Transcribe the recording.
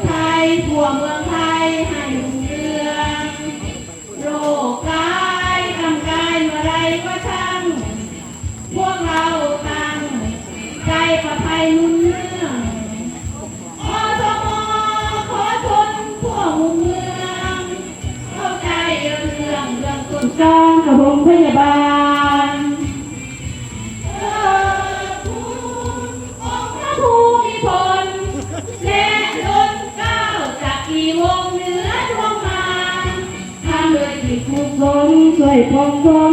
ไทยทั่วเมืองไทยให้รุ่งเรืองโรคร้ายทำกายเมื่อไรก็ช่างพวกเราตั้งใจประภัยมุ่งเรื่องอสมขอทนทั่วมุมเมืองเข้าใจเรื่องต้นการกับโรงพยาบาลองค์พระภูมิพลและล้นเกล้าจากกี่วงเหนือดวงมาทำโดยจิตกุศลช่วยปกป้อง